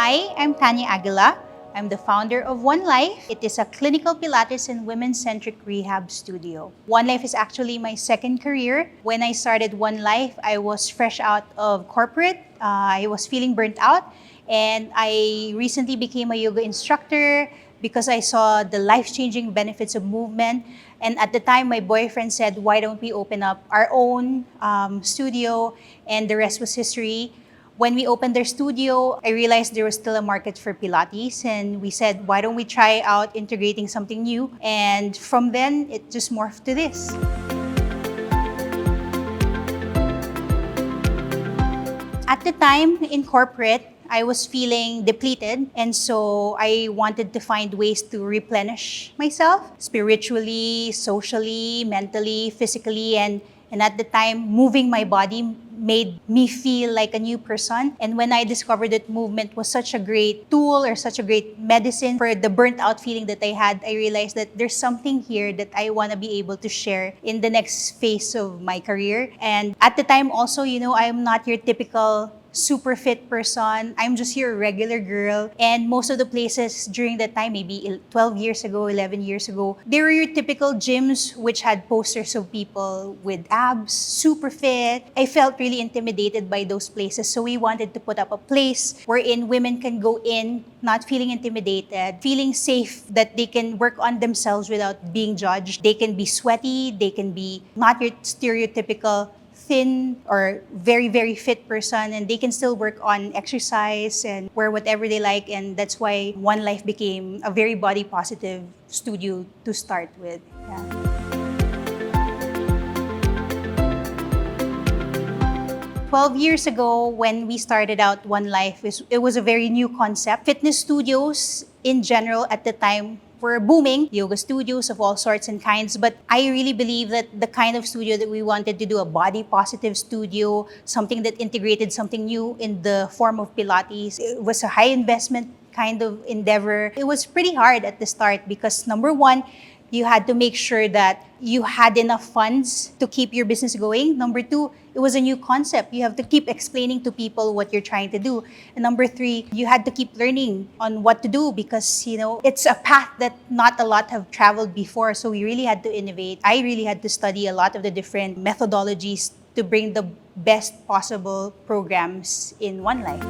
Hi, I'm Tanya Aguila. I'm the founder of Onelife. It is a clinical Pilates and women-centric rehab studio. Onelife is actually my second career. When I started Onelife, I was fresh out of corporate. I was feeling burnt out, and I recently became a yoga instructor because I saw the life-changing benefits of movement. And at the time, my boyfriend said, why don't we open up our own studio? And the rest was history. When we opened their studio, I realized there was still a market for Pilates, and we said, why don't we try out integrating something new? And from then, it just morphed to this. At the time in corporate, I was feeling depleted, and so I wanted to find ways to replenish myself spiritually, socially, mentally, physically, and at the time, moving my body made me feel like a new person. And when I discovered that movement was such a great tool or such a great medicine for the burnt out feeling that I had, I realized that there's something here that I want to be able to share in the next phase of my career. And at the time also, I'm not your typical super fit person. I'm just your regular girl. And most of the places during that time, maybe 12 years ago, 11 years ago, they were your typical gyms which had posters of people with abs, super fit. I felt really intimidated by those places. So we wanted to put up a place wherein women can go in, not feeling intimidated, feeling safe that they can work on themselves without being judged. They can be sweaty, they can be not your stereotypical thin or very, very fit person, and they can still work on exercise and wear whatever they like. And that's why Onelife became a very body positive studio to start with. Yeah. 12 years ago, when we started out Onelife, it was a very new concept. Fitness studios in general at the time were booming, yoga studios of all sorts and kinds, but I really believe that the kind of studio that we wanted to do, a body positive studio, something that integrated something new in the form of Pilates, it was a high investment kind of endeavor. It was pretty hard at the start because number one, you had to make sure that you had enough funds to keep your business going. Number two, it was a new concept. You have to keep explaining to people what you're trying to do. And number three, you had to keep learning on what to do because, it's a path that not a lot have traveled before. So we really had to innovate. I really had to study a lot of the different methodologies to bring the best possible programs in Onelife.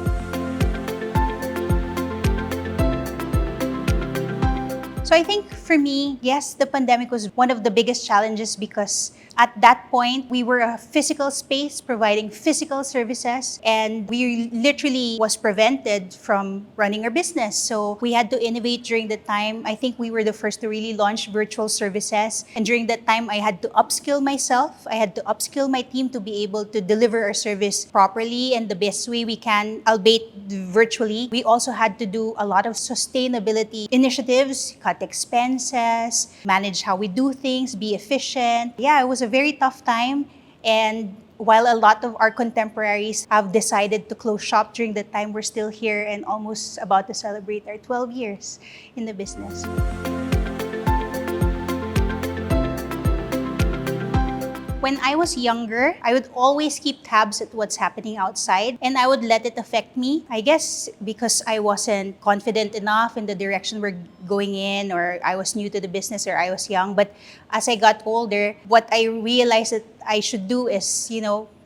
So I think for me, yes, the pandemic was one of the biggest challenges because at that point, we were a physical space providing physical services, and we literally was prevented from running our business. So we had to innovate during the time. I think we were the first to really launch virtual services. And during that time, I had to upskill myself. I had to upskill my team to be able to deliver our service properly and the best way we can, albeit virtually. We also had to do a lot of sustainability initiatives, cut expenses, manage how we do things, be efficient. Yeah, it was a very tough time. And while a lot of our contemporaries have decided to close shop during that time, we're still here and almost about to celebrate our 12 years in the business. When I was younger, I would always keep tabs at what's happening outside and I would let it affect me. I guess because I wasn't confident enough in the direction we're going in, or I was new to the business, or I was young. But as I got older, what I realized that I should do is,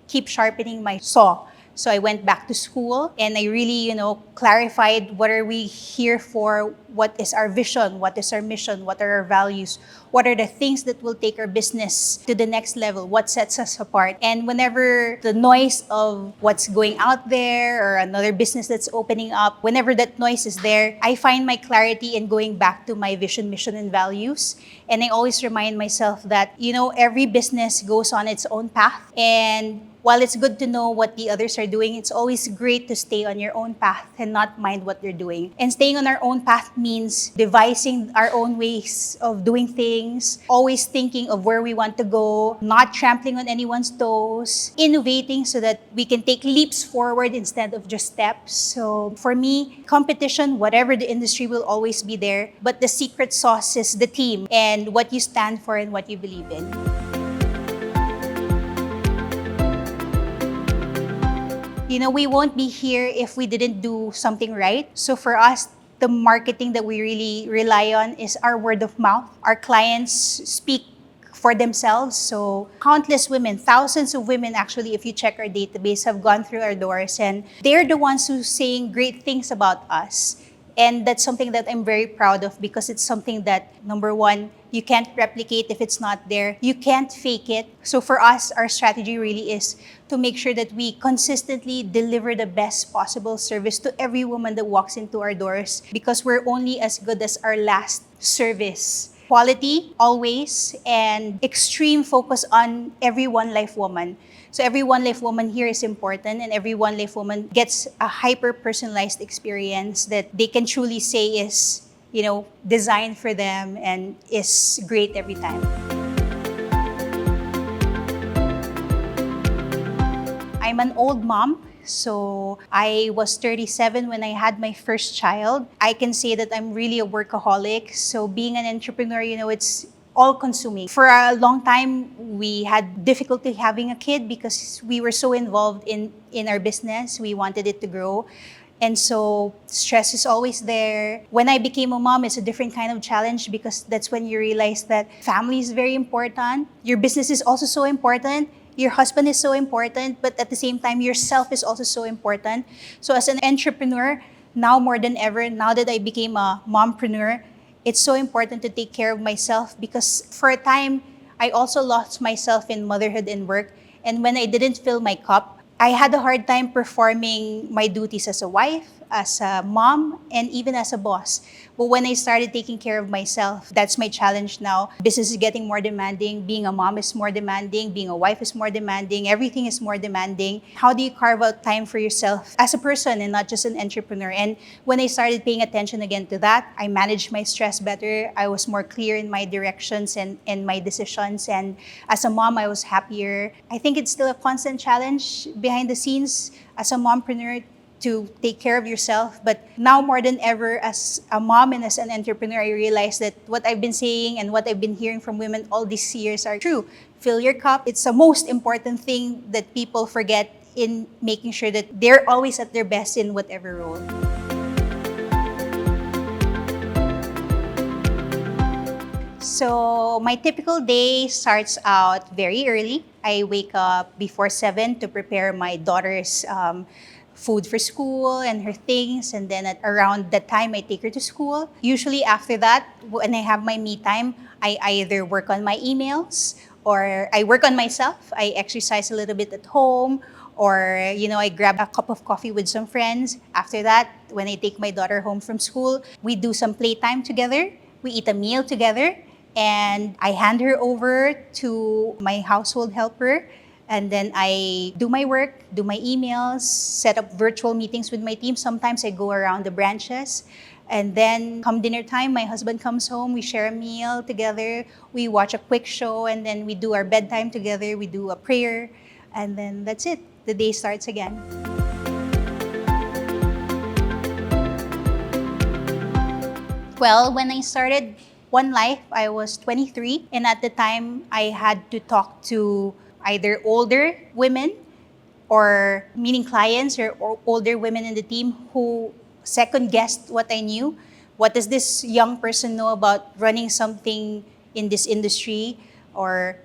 keep sharpening my saw. So I went back to school and I really, clarified what are we here for, what is our vision, what is our mission, what are our values, what are the things that will take our business to the next level, what sets us apart. And whenever the noise of what's going out there or another business that's opening up, whenever that noise is there, I find my clarity in going back to my vision, mission, and values. And I always remind myself that, every business goes on its own path. And while it's good to know what the others are doing, it's always great to stay on your own path and not mind what they're doing. And staying on our own path means devising our own ways of doing things, always thinking of where we want to go, not trampling on anyone's toes, innovating so that we can take leaps forward instead of just steps. So for me, competition, whatever the industry, will always be there. But the secret sauce is the team and what you stand for and what you believe in. We won't be here if we didn't do something right. So for us, the marketing that we really rely on is our word of mouth. Our clients speak for themselves. So countless women, thousands of women actually, if you check our database, have gone through our doors, and they're the ones who saying great things about us. And that's something that I'm very proud of, because it's something that, number one, you can't replicate if it's not there. You can't fake it. So for us, our strategy really is to make sure that we consistently deliver the best possible service to every woman that walks into our doors, because we're only as good as our last service. Quality, always, and extreme focus on every One Life woman. So every One Life woman here is important, and every One Life woman gets a hyper-personalized experience that they can truly say is, designed for them and is great every time. I'm an old mom. So I was 37 when I had my first child. I can say that I'm really a workaholic. So being an entrepreneur, it's all-consuming. For a long time, we had difficulty having a kid because we were so involved in our business. We wanted it to grow. And so stress is always there. When I became a mom, it's a different kind of challenge, because that's when you realize that family is very important. Your business is also so important. Your husband is so important, but at the same time, yourself is also so important. So as an entrepreneur, now more than ever, now that I became a mompreneur, it's so important to take care of myself, because for a time, I also lost myself in motherhood and work. And when I didn't fill my cup, I had a hard time performing my duties as a wife, as a mom, and even as a boss. But when I started taking care of myself, that's my challenge now. Business is getting more demanding. Being a mom is more demanding. Being a wife is more demanding. Everything is more demanding. How do you carve out time for yourself as a person and not just an entrepreneur? And when I started paying attention again to that, I managed my stress better. I was more clear in my directions and my decisions. And as a mom, I was happier. I think it's still a constant challenge behind the scenes as a mompreneur to take care of yourself. But now more than ever, as a mom and as an entrepreneur, I realize that what I've been saying and what I've been hearing from women all these years are true. Fill your cup. It's the most important thing that people forget in making sure that they're always at their best in whatever role. So my typical day starts out very early. I wake up before 7 to prepare my daughter's food for school and her things, and then at around that time I take her to school. Usually after that, when I have my me time, I either work on my emails or I work on myself. I exercise a little bit at home, or I grab a cup of coffee with some friends. After that, when I take my daughter home from school, we do some playtime together. We eat a meal together, and I hand her over to my household helper. And then I do my work, do my emails, set up virtual meetings with my team. Sometimes I go around the branches. And then come dinner time, my husband comes home, we share a meal together, we watch a quick show, and then we do our bedtime together, we do a prayer, and then that's it. The day starts again. Well, when I started One Life, I was 23, and at the time, I had to talk to either older women, or meaning clients, or older women in the team who second guessed what I knew. What does this young person know about running something in this industry? Or,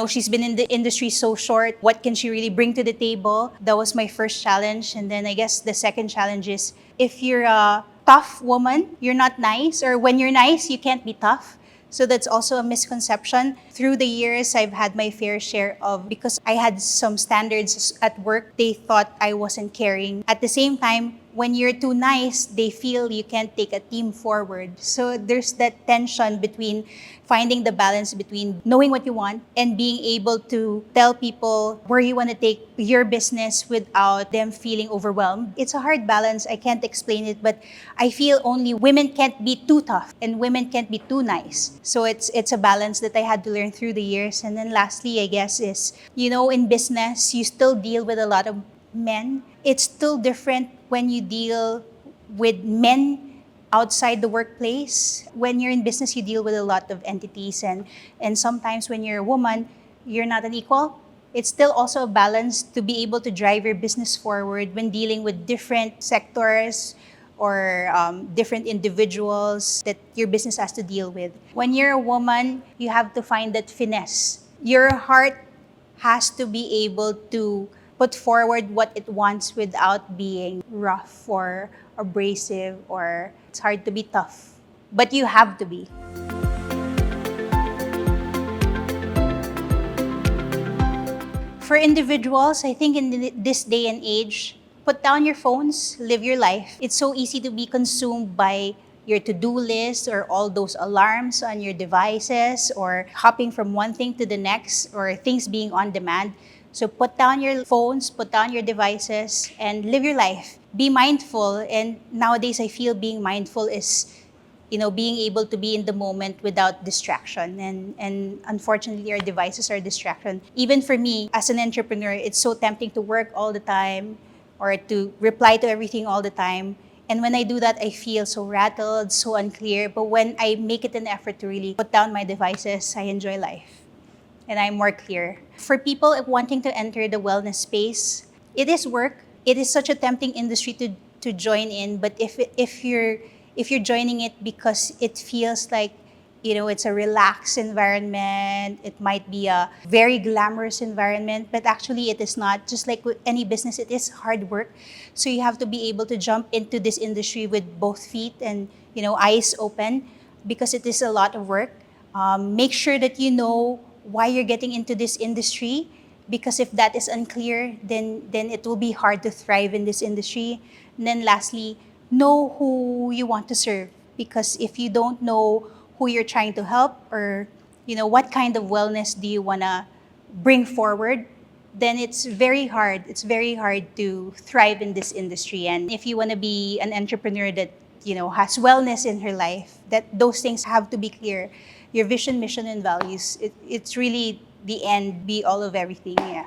she's been in the industry so short. What can she really bring to the table? That was my first challenge. And then I guess the second challenge is, if you're a tough woman, you're not nice, or when you're nice, you can't be tough. So that's also a misconception. Through the years, I've had my fair share of, because I had some standards at work, they thought I wasn't caring. At the same time, when you're too nice, they feel you can't take a team forward. So there's that tension between finding the balance between knowing what you want and being able to tell people where you want to take your business without them feeling overwhelmed. It's a hard balance. I can't explain it, but I feel only women can't be too tough and women can't be too nice. So it's a balance that I had to learn through the years. And then lastly, I guess, is, in business, you still deal with a lot of men. It's still different when you deal with men outside the workplace. When you're in business, you deal with a lot of entities, and sometimes when you're a woman, you're not an equal, It's still also a balance to be able to drive your business forward when dealing with different sectors or different individuals that your business has to deal with. When you're a woman, you have to find that finesse. Your heart has to be able to put forward what it wants without being rough or abrasive, or it's hard to be tough. But you have to be. For individuals, I think in this day and age, put down your phones, live your life. It's so easy to be consumed by your to-do list or all those alarms on your devices or hopping from one thing to the next or things being on demand. So put down your phones, put down your devices, and live your life. Be mindful. And nowadays, I feel being mindful is being able to be in the moment without distraction. And unfortunately, our devices are distraction. Even for me, as an entrepreneur, it's so tempting to work all the time or to reply to everything all the time. And when I do that, I feel so rattled, so unclear. But when I make it an effort to really put down my devices, I enjoy life and I'm more clear. For people wanting to enter the wellness space, it is work. It is such a tempting industry to join in. But if you're joining it because it feels like it's a relaxed environment, it might be a very glamorous environment, but actually it is not. Just like with any business, it is hard work. So you have to be able to jump into this industry with both feet and eyes open, because it is a lot of work. Make sure that you know why you're getting into this industry, because if that is unclear, then it will be hard to thrive in this industry. And then lastly, know who you want to serve, because if you don't know who you're trying to help, or what kind of wellness do you want to bring forward, then it's very hard. It's very hard to thrive in this industry. And if you want to be an entrepreneur that has wellness in her life, that those things have to be clear. Your vision, mission, and values. It's really the end, be all of everything. Yeah.